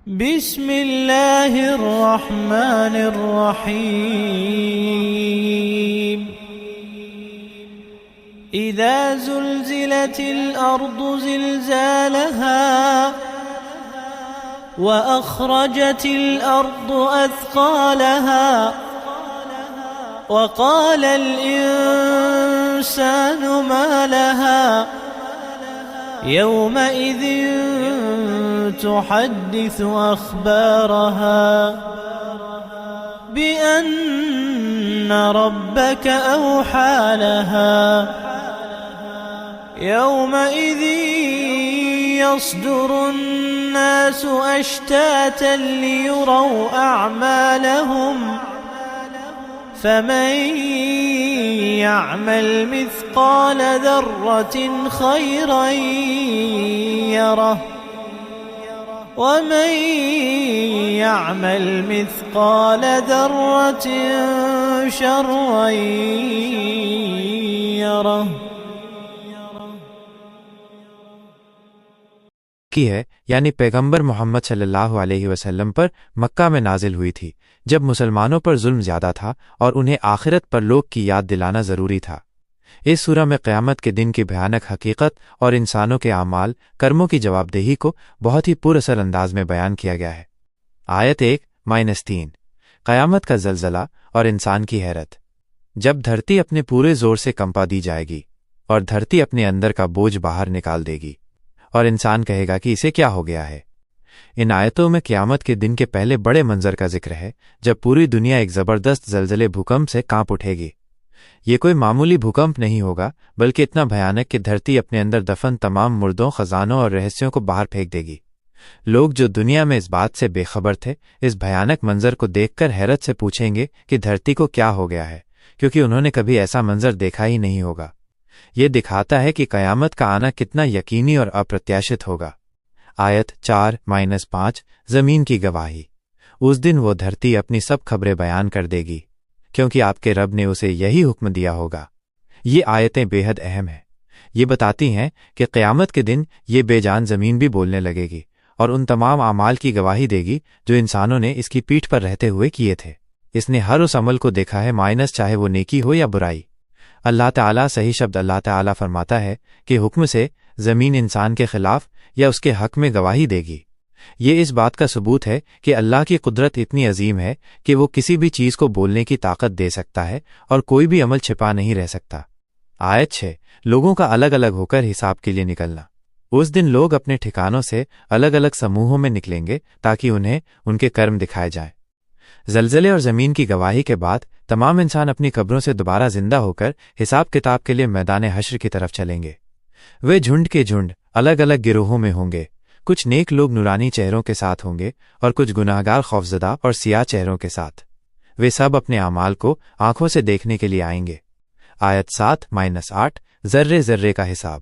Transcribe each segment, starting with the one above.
بسم اللہ الرحمن الرحیم اذا زلزلت الارض زلزالها واخرجت الارض اثقالها وقال الانسان ما لها يومئذ تحدث أخبارها بأن ربك أوحى لها يومئذ يصدر الناس أشتاتا ليروا أعمالهم فمن يعمل مثقال ذرة خيرا يره ومن يعمل مثقال ذرة شرا يره کی ہے یعنی پیغمبر محمد صلی اللہ علیہ وسلم پر مکہ میں نازل ہوئی تھی جب مسلمانوں پر ظلم زیادہ تھا اور انہیں آخرت پر لوگ کی یاد دلانا ضروری تھا۔ اس سورہ میں قیامت کے دن کی بھیانک حقیقت اور انسانوں کے اعمال کرموں کی جواب دہی کو بہت ہی پر اثر انداز میں بیان کیا گیا ہے۔ آیت 1-3 قیامت کا زلزلہ اور انسان کی حیرت۔ جب دھرتی اپنے پورے زور سے کمپا دی جائے گی اور دھرتی اپنے اندر کا بوجھ باہر نکال دے گی اور انسان کہے گا کہ اسے کیا ہو گیا ہے۔ ان آیتوں میں قیامت کے دن کے پہلے بڑے منظر کا ذکر ہے جب پوری دنیا ایک زبردست زلزلے بھوکمپ سے کانپ اٹھے گی۔ یہ کوئی معمولی بھوکمپ نہیں ہوگا بلکہ اتنا بھیانک کہ دھرتی اپنے اندر دفن تمام مردوں، خزانوں اور رہسیوں کو باہر پھینک دے گی۔ لوگ جو دنیا میں اس بات سے بے خبر تھے اس بھیانک منظر کو دیکھ کر حیرت سے پوچھیں گے کہ دھرتی کو کیا ہو گیا ہے، کیونکہ انہوں نے کبھی ایسا منظر دیکھا ہی نہیں ہوگا۔ یہ دکھاتا ہے کہ قیامت کا آنا کتنا یقینی اور اپرتیاشت ہوگا۔ آیت 4-5 زمین کی گواہی۔ اس دن وہ دھرتی اپنی سب خبریں بیان کر دے گی کیونکہ آپ کے رب نے اسے یہی حکم دیا ہوگا۔ یہ آیتیں بے حد اہم ہیں۔ یہ بتاتی ہیں کہ قیامت کے دن یہ بے جان زمین بھی بولنے لگے گی اور ان تمام اعمال کی گواہی دے گی جو انسانوں نے اس کی پیٹھ پر رہتے ہوئے کیے تھے۔ اس نے ہر اس عمل کو دیکھا ہے مائنس چاہے وہ نیکی ہو یا برائی۔ اللہ تعالیٰ صحیح شبد اللہ تعالیٰ فرماتا ہے کہ حکم سے زمین انسان کے خلاف یا اس کے حق میں گواہی دے گی۔ یہ اس بات کا ثبوت ہے کہ اللہ کی قدرت اتنی عظیم ہے کہ وہ کسی بھی چیز کو بولنے کی طاقت دے سکتا ہے اور کوئی بھی عمل چھپا نہیں رہ سکتا۔ آیت 6 لوگوں کا الگ الگ ہو کر حساب کے لیے نکلنا۔ اس دن لوگ اپنے ٹھکانوں سے الگ الگ سموہوں میں نکلیں گے تاکہ انہیں ان کے کرم دکھائے جائیں۔ زلزلے اور زمین کی گواہی کے بعد تمام انسان اپنی قبروں سے دوبارہ زندہ ہو کر حساب کتاب کے لیے میدان حشر کی طرف چلیں گے۔ وہ جھنڈ کے جھنڈ الگ الگ گروہوں میں ہوں گے۔ کچھ نیک لوگ نورانی چہروں کے ساتھ ہوں گے اور کچھ گناہگار خوفزدہ اور سیاہ چہروں کے ساتھ۔ وہ سب اپنے اعمال کو آنکھوں سے دیکھنے کے لیے آئیں گے۔ آیت 7-8 ذرے ذرے کا حساب۔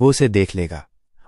وہ اسے دیکھ لے گا،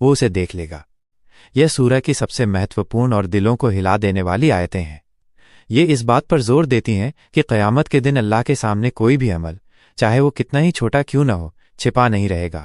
وہ اسے دیکھ لے گا۔ یہ سورہ کی سب سے مہتوپورن اور دلوں کو ہلا دینے والی آیتیں ہیں۔ یہ اس بات پر زور دیتی ہیں کہ قیامت کے دن اللہ کے سامنے کوئی بھی عمل چاہے وہ کتنا ہی چھوٹا کیوں نہ ہو چھپا نہیں رہے گا۔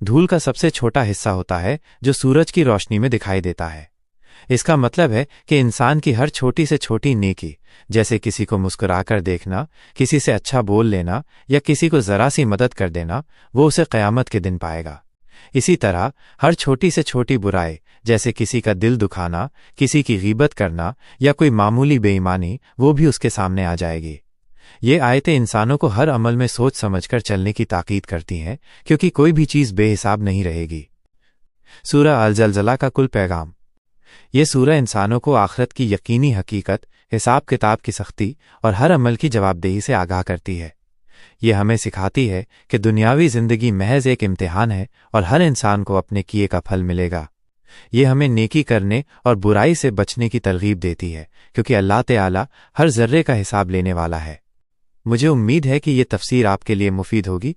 دھول کا سب سے چھوٹا حصہ ہوتا ہے جو سورج کی روشنی میں دکھائی دیتا ہے۔ اس کا مطلب ہے کہ انسان کی ہر چھوٹی سے چھوٹی نیکی، جیسے کسی کو مسکرا کر دیکھنا، کسی سے اچھا بول لینا یا کسی کو ذرا سی مدد کر دینا، وہ اسے قیامت کے دن پائے گا۔ اسی طرح ہر چھوٹی سے چھوٹی برائی، جیسے کسی کا دل دکھانا، کسی کی غیبت کرنا یا کوئی معمولی بے ایمانی، وہ بھی اس کے سامنے آ جائے گی۔ یہ آیتیں انسانوں کو ہر عمل میں سوچ سمجھ کر چلنے کی تاکید کرتی ہیں کیونکہ کوئی بھی چیز بے حساب نہیں رہے گی۔ سورہ الزلزلہ کا کل پیغام۔ یہ سورہ انسانوں کو آخرت کی یقینی حقیقت، حساب کتاب کی سختی اور ہر عمل کی جواب دہی سے آگاہ کرتی ہے۔ یہ ہمیں سکھاتی ہے کہ دنیاوی زندگی محض ایک امتحان ہے اور ہر انسان کو اپنے کیے کا پھل ملے گا۔ یہ ہمیں نیکی کرنے اور برائی سے بچنے کی ترغیب دیتی ہے کیونکہ اللہ تعالیٰ ہر ذرے کا حساب لینے والا ہے۔ مجھے امید ہے کہ یہ تفسیر آپ کے لیے مفید ہوگی۔